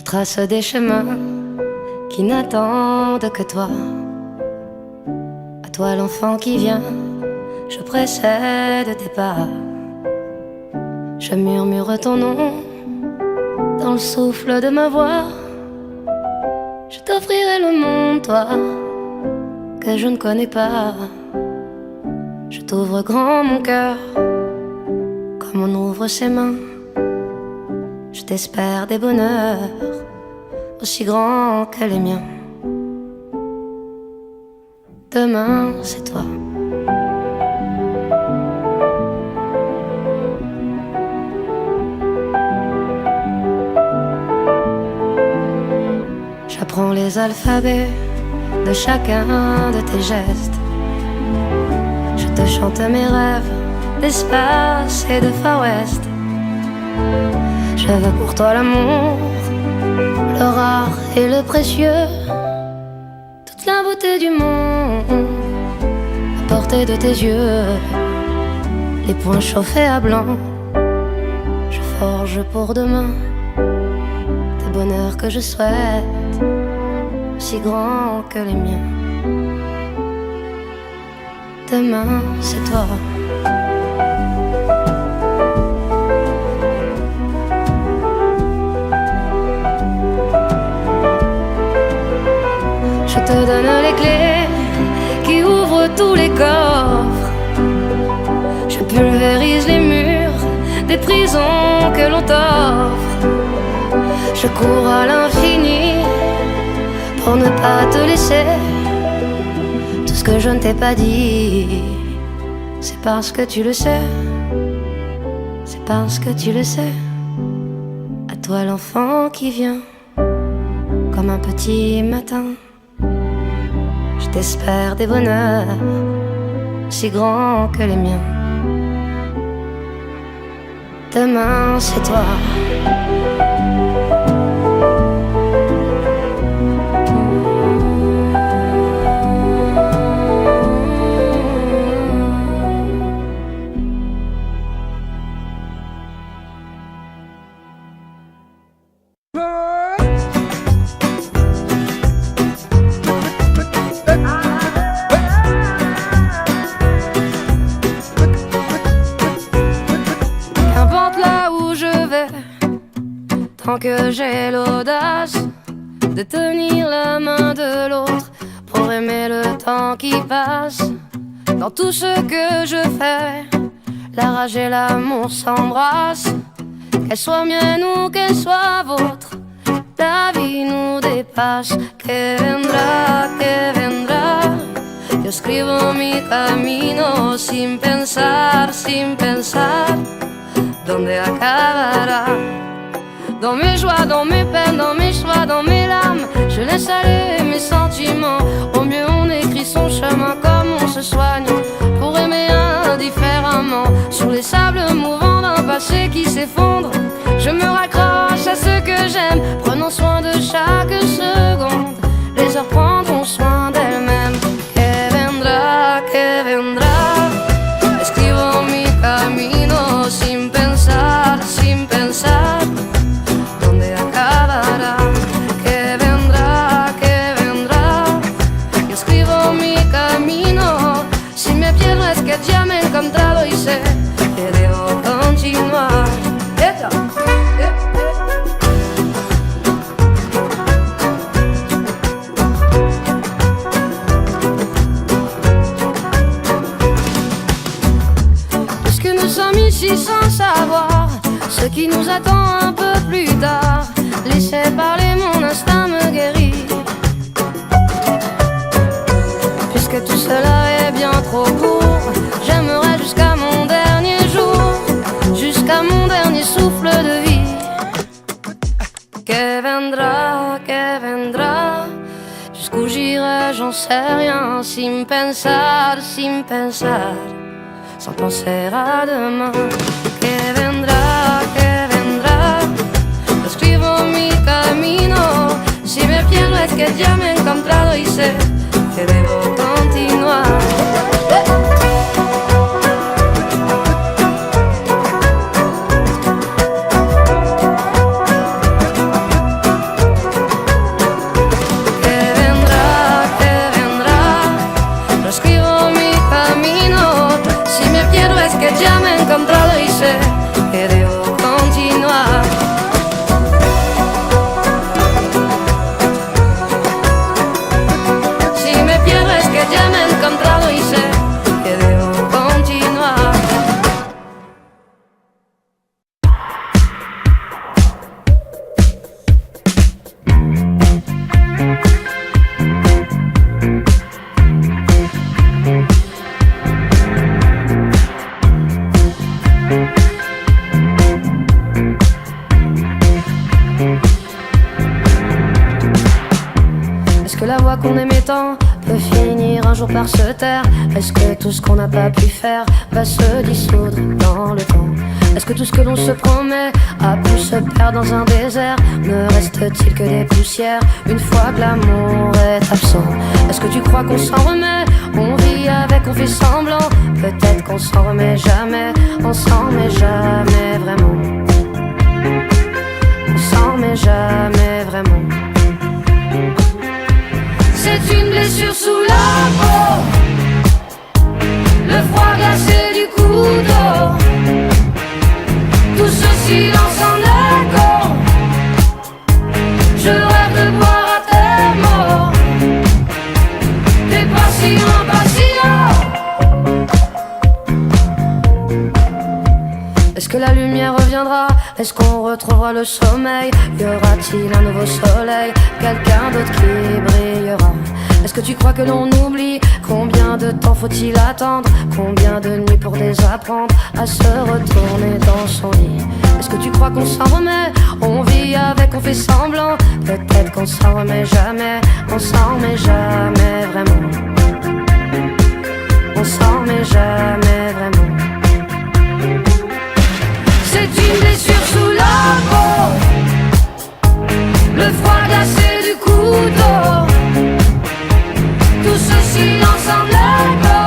trace des chemins qui n'attendent que toi. À toi l'enfant qui vient, je précède tes pas. Je murmure ton nom dans le souffle de ma voix. Je t'offrirai le monde, toi, que je ne connais pas. Je t'ouvre grand mon cœur, comme on ouvre ses mains. Je t'espère des bonheurs aussi grands que les miens. Demain, c'est toi. J'apprends les alphabets de chacun de tes gestes. Je te chante mes rêves d'espace et de Far West. Je veux pour toi l'amour, le rare et le précieux, toute la beauté du monde à portée de tes yeux. Les poings chauffés à blanc, je forge pour demain des bonheurs que je souhaite, si grands que les miens. Demain, c'est toi. Je te donne les clés qui ouvrent tous les coffres. Je pulvérise les murs des prisons que l'on t'offre. Je cours à l'infini pour ne pas te laisser. Tout ce que je ne t'ai pas dit, c'est parce que tu le sais. C'est parce que tu le sais. À toi l'enfant qui vient comme un petit matin. Je t'espère des bonheurs si grands que les miens. Demain, c'est toi. Tant que j'ai l'audace de tenir la main de l'autre pour aimer le temps qui passe. Dans tout ce que je fais, la rage et l'amour s'embrassent. Qu'elle soit mienne ou qu'elle soit vôtre, la vie nous dépasse. Que vendrá, yo escribo mi camino sin pensar, dónde acabará. Dans mes joies, dans mes peines, dans mes choix, dans mes larmes, je laisse aller mes sentiments. Au mieux on écrit son chemin comme on se soigne pour aimer indifféremment. Sur les sables mouvants d'un passé qui s'effondre, je me raccroche à ce que j'aime, prenant soin de chaque seconde. Les heures prendront soin d'elles-mêmes. Que vendrá, escribo mi camino sin pensar, dónde acabará. Que vendrá, yo escribo mi camino. Si me pierdo es que ya me he encontrado y sé que debo continuar. Puisque nous sommes ici sans savoir ce qui nous attend un peu plus tard, laissez parler, mon instinct me guérit. Puisque tout cela est bien trop court, j'aimerais jusqu'à mon dernier jour, jusqu'à mon dernier souffle de vie. Que vendrá, jusqu'où j'irai, j'en sais rien, sin pensar, sans penser à demain. Que vendrá, yo escribo mi camino. Si me pierdo es que ya me he encontrado y sé que debo continuar. que ya me he encontrado y sé que debo continuar. Si me pierdo es que ya me he encontrado y sé que debo continuar. Est-ce que la voix qu'on aimait tant peut finir un jour par se taire? Est-ce que tout ce qu'on n'a pas pu faire va se dissoudre dans le temps? Est-ce que tout ce que l'on se promet a pu se perdre dans un désert? Ne reste-t-il que des poussières une fois que l'amour est absent? Est-ce que tu crois qu'on s'en remet? On vit avec, on fait semblant. Peut-être qu'on s'en remet jamais. On s'en remet jamais vraiment. On s'en remet jamais vraiment. C'est une blessure sous la peau, le froid glacé du couteau, tout ce silence en écho. Je rêve de boire à tes mots, t'es patient, patient. Est-ce que la lumière reviendra? Est-ce qu'on retrouvera le sommeil? Y aura-t-il un nouveau soleil? Quelqu'un d'autre qui brillera? Est-ce que tu crois que l'on oublie? Combien de temps faut-il attendre? Combien de nuits pour désapprendre à se retourner dans son lit? Est-ce que tu crois qu'on s'en remet? On vit avec, on fait semblant. Peut-être qu'on s'en remet jamais. On s'en remet jamais vraiment. On s'en remet jamais vraiment. C'est une blessure sous la peau, le froid glacé du couteau, tout ce silence en écho.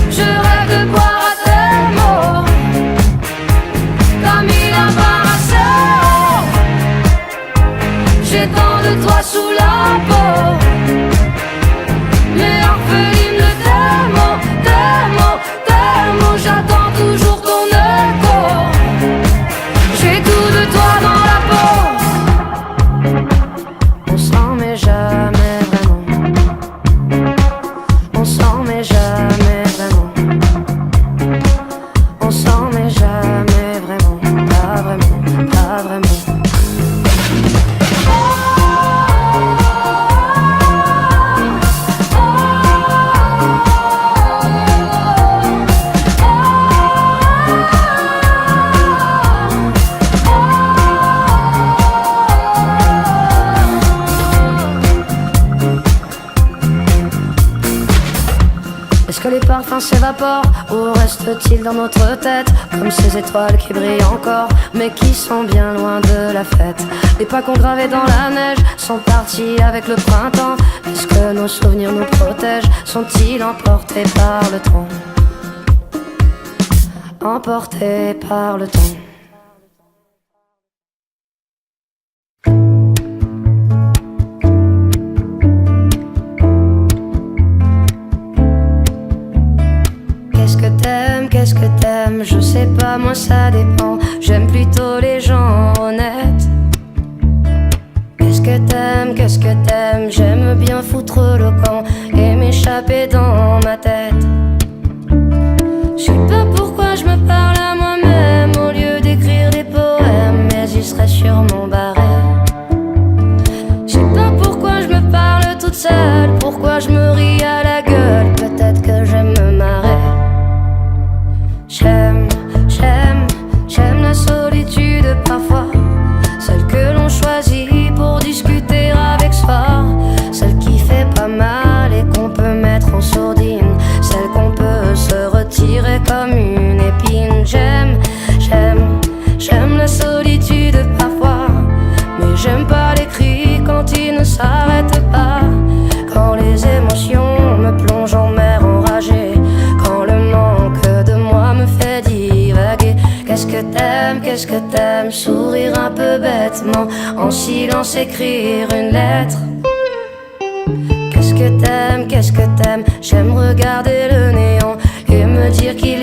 Je rêve de boire à tes mots, t'as mis la barre assez haut. J'ai tant de toi sous la peau, mais orpheline de tes mots, tes mots, tes mots. J'attends toujours ton écho. J'ai tout de toi dans la peau. On s'en met jamais vraiment. On s'en met jamais vraiment. On s'en met jamais vraiment. Pas vraiment, pas vraiment. Est-ce que les parfums s'évaporent ou restent-ils dans notre tête comme ces étoiles qui brillent encore mais qui sont bien loin de la fête? Les pas qu'on gravait dans la neige sont partis avec le printemps. Est-ce que nos souvenirs nous protègent? Sont-ils emportés par le temps? Emportés par le temps. Qu'est-ce que t'aimes? Je sais pas, moi ça dépend. J'aime plutôt les gens honnêtes. Qu'est-ce que t'aimes? Qu'est-ce que t'aimes? J'aime bien foutre le camp et m'échapper dans ma tête. Je sais pas pourquoi je me parle à moi-même au lieu d'écrire des poèmes, mais ils seraient sûrement barrés. Je sais pas pourquoi je me parle toute seule, pourquoi je me ris à la gueule. Peut-être que j'aime me marrer. J'aime la solitude parfois, celle que l'on choisit pour discuter avec soi, celle qui fait pas mal et qu'on peut mettre en sourdine, celle qu'on peut se retirer comme une épine. J'aime la solitude parfois, mais j'aime pas les cris quand ils ne s'arrêtent pas, quand les émotions me plongent en mer enragée, quand le manque de moi me fait divaguer. Qu'est-ce que t'aimes? Sourire un peu bêtement, en silence écrire une lettre. Qu'est-ce que t'aimes? J'aime regarder le néant et me dire qu'il